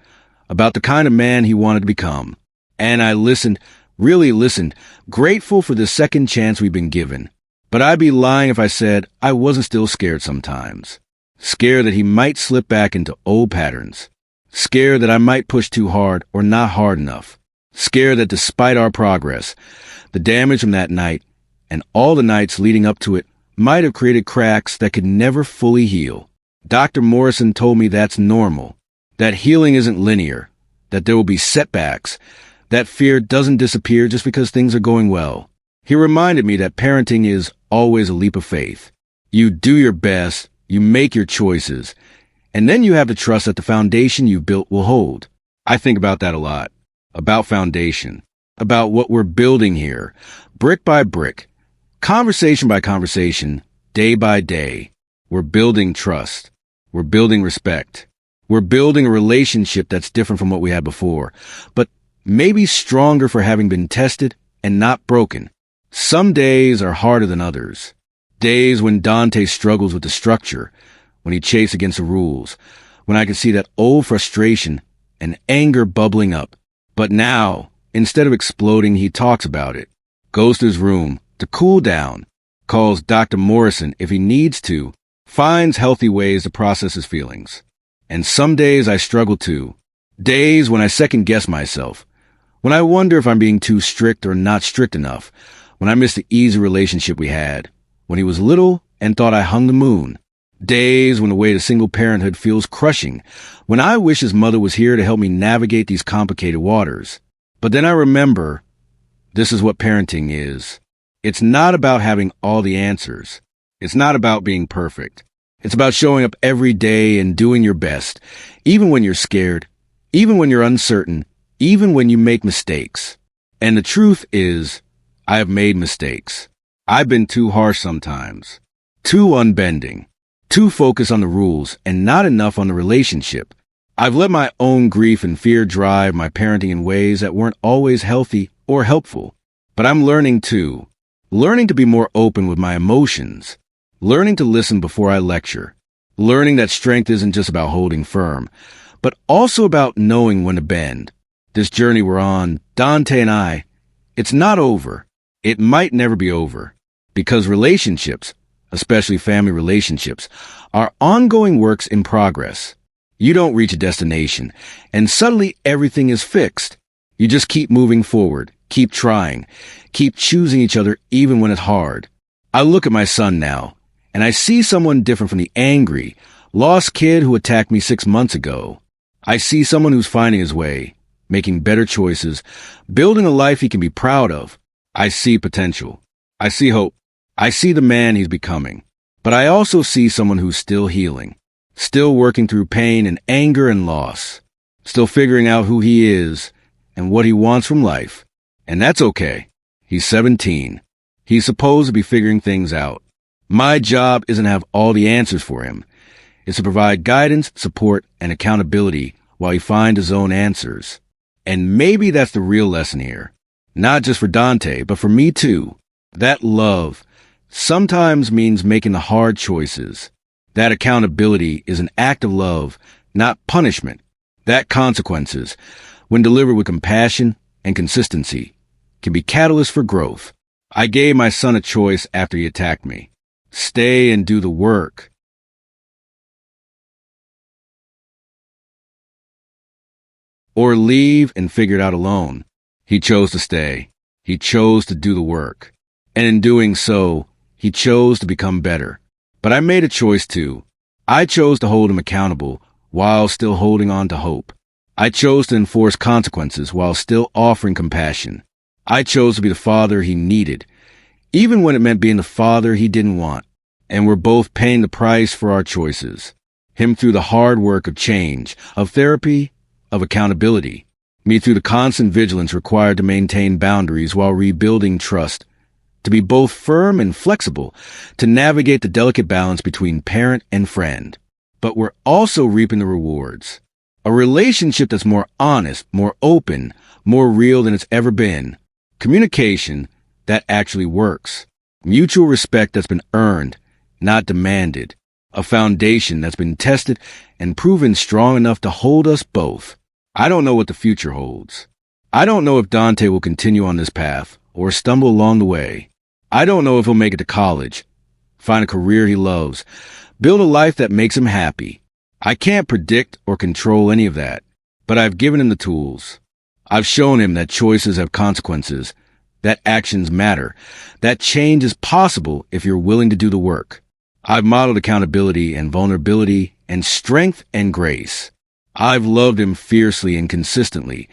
about the kind of man he wanted to become. And I listened, really listened, grateful for the second chance we've been given. But I'd be lying if I said I wasn't still scared sometimes. Scared that he might slip back into old patterns. Scared that I might push too hard or not hard enough. Scared that despite our progress, the damage from that night and all the nights leading up to it might have created cracks that could never fully heal. Dr. Morrison told me that's normal, that healing isn't linear, that there will be setbacks, that fear doesn't disappear just because things are going well. He reminded me that parenting is always a leap of faith. You do your best, you make your choices, and then you have to trust that the foundation you built will hold. I think about that a lot. About foundation. About what we're building here. Brick by brick. Conversation by conversation. Day by day. We're building trust. We're building respect. We're building a relationship that's different from what we had before, but maybe stronger for having been tested and not broken. Some days are harder than others. Days when Dante struggles with the structure, when he chased against the rules, when I can see that old frustration and anger bubbling up. But now, instead of exploding, he talks about it, goes to his room to cool down, calls Dr. Morrison if he needs to, finds healthy ways to process his feelings. And some days I struggle too. Days when I second-guess myself, when I wonder if I'm being too strict or not strict enough, when I miss the easy relationship we had, when he was little and thought I hung the moon. Days when the weight of single parenthood feels crushing, when I wish his mother was here to help me navigate these complicated waters. But then I remember, this is what parenting is. It's not about having all the answers. It's not about being perfect. It's about showing up every day and doing your best, even when you're scared, even when you're uncertain, even when you make mistakes. And the truth is, I have made mistakes. I've been too harsh sometimes, too unbending, too focused on the rules and not enough on the relationship. I've let my own grief and fear drive my parenting in ways that weren't always healthy or helpful. But I'm learning too. Learning to be more open with my emotions. Learning to listen before I lecture. Learning that strength isn't just about holding firm, but also about knowing when to bend. This journey we're on, Dante and I, it's not over. It might never be over. Because relationships, especially family relationships, are ongoing works in progress. You don't reach a destination, and suddenly everything is fixed. You just keep moving forward, keep trying, keep choosing each other even when it's hard. I look at my son now, and I see someone different from the angry, lost kid who attacked me 6 months ago. I see someone who's finding his way, making better choices, building a life he can be proud of. I see potential. I see hope. I see the man he's becoming. But I also see someone who's still healing, still working through pain and anger and loss, still figuring out who he is and what he wants from life. And that's okay. He's 17. He's supposed to be figuring things out. My job isn't to have all the answers for him. It's to provide guidance, support, and accountability while he finds his own answers. And maybe that's the real lesson here. Not just for Dante, but for me too. That love sometimes means making the hard choices. That accountability is an act of love, not punishment. That consequences, when delivered with compassion and consistency, can be catalysts for growth. I gave my son a choice after he attacked me. Stay and do the work. Or leave and figure it out alone. He chose to stay. He chose to do the work. And in doing so, he chose to become better. But I made a choice too. I chose to hold him accountable while still holding on to hope. I chose to enforce consequences while still offering compassion. I chose to be the father he needed, even when it meant being the father he didn't want. And we're both paying the price for our choices. Him through the hard work of change, of therapy, of accountability. Me through the constant vigilance required to maintain boundaries while rebuilding trust. To be both firm and flexible, to navigate the delicate balance between parent and friend. But we're also reaping the rewards. A relationship that's more honest, more open, more real than it's ever been. Communication that actually works. Mutual respect that's been earned, not demanded. A foundation that's been tested and proven strong enough to hold us both. I don't know what the future holds. I don't know if Dante will continue on this path or stumble along the way. I don't know if he'll make it to college, find a career he loves, build a life that makes him happy. I can't predict or control any of that, but I've given him the tools. I've shown him that choices have consequences, that actions matter, that change is possible if you're willing to do the work. I've modeled accountability and vulnerability and strength and grace. I've loved him fiercely and consistently,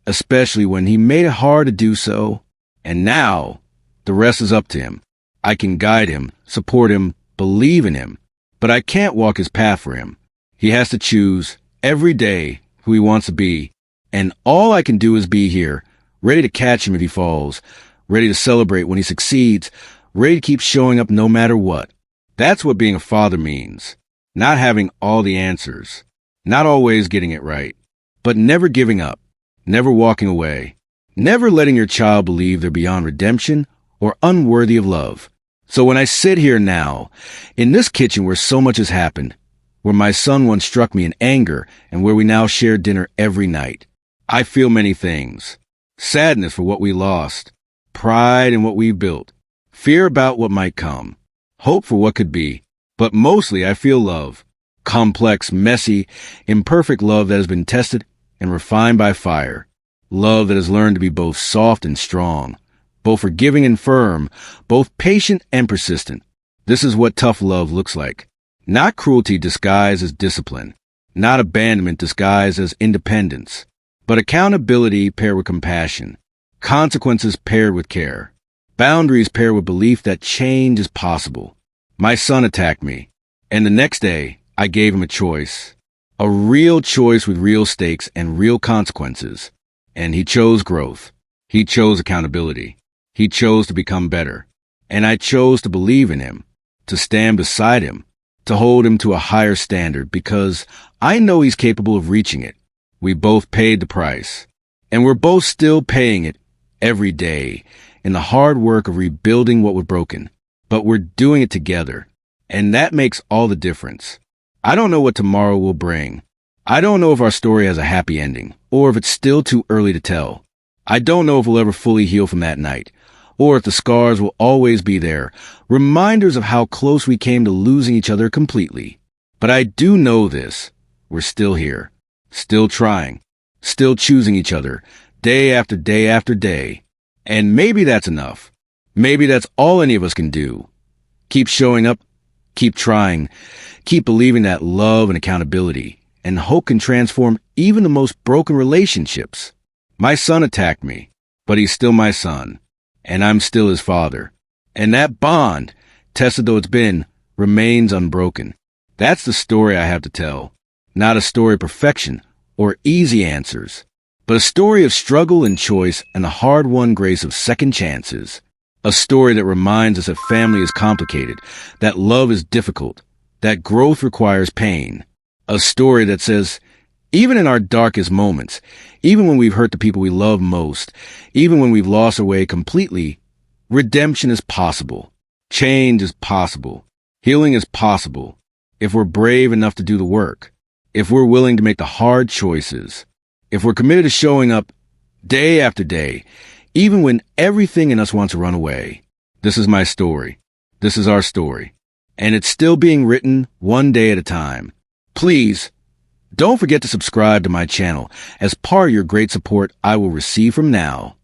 especially when he made it hard to do so. And now, the rest is up to him. I can guide him, support him, believe in him, but I can't walk his path for him. He has to choose every day who he wants to be, and all I can do is be here, ready to catch him if he falls, ready to celebrate when he succeeds, ready to keep showing up no matter what. That's what being a father means. Not having all the answers, not always getting it right, but never giving up, never walking away, never letting your child believe they're beyond redemption or unworthy of love. So when I sit here now, in this kitchen where so much has happened, where my son once struck me in anger and where we now share dinner every night, I feel many things. Sadness for what we lost, pride in what we built, fear about what might come, hope for what could be, but mostly I feel love. Complex, messy, imperfect love that has been tested and refined by fire. Love that has learned to be both soft and strong, both forgiving and firm, both patient and persistent. This is what tough love looks like. Not cruelty disguised as discipline, not abandonment disguised as independence, but accountability paired with compassion, consequences paired with care, boundaries paired with belief that change is possible. My son attacked me, and the next day, I gave him a choice A real choice with real stakes and real consequences. And he chose growth. He chose accountability. He chose to become better. And I chose to believe in him, to stand beside him, to hold him to a higher standard because I know he's capable of reaching it. We both paid the price. And we're both still paying it every day in the hard work of rebuilding what was broken. But we're doing it together. And that makes all the difference. I don't know what tomorrow will bring. I don't know if our story has a happy ending, or if it's still too early to tell. I don't know if we'll ever fully heal from that night, or if the scars will always be there, reminders of how close we came to losing each other completely. But I do know this. We're still here, still trying, still choosing each other, day after day after day. And maybe that's enough. Maybe that's all any of us can do. Keep showing up, keep trying, keep believing that love and accountability and hope can transform even the most broken relationships. My son attacked me, but he's still my son, and I'm still his father. And that bond, tested though it's been, remains unbroken. That's the story I have to tell. Not a story of perfection or easy answers, but a story of struggle and choice and the hard-won grace of second chances. A story that reminds us that family is complicated, that love is difficult, that growth requires pain. A story that says, even in our darkest moments, even when we've hurt the people we love most, even when we've lost our way completely, redemption is possible. Change is possible. Healing is possible. If we're brave enough to do the work. If we're willing to make the hard choices. If we're committed to showing up day after day, even when everything in us wants to run away. This is my story. This is our story. And it's still being written one day at a time. Please, don't forget to subscribe to my channel as part of your great support I will receive from now.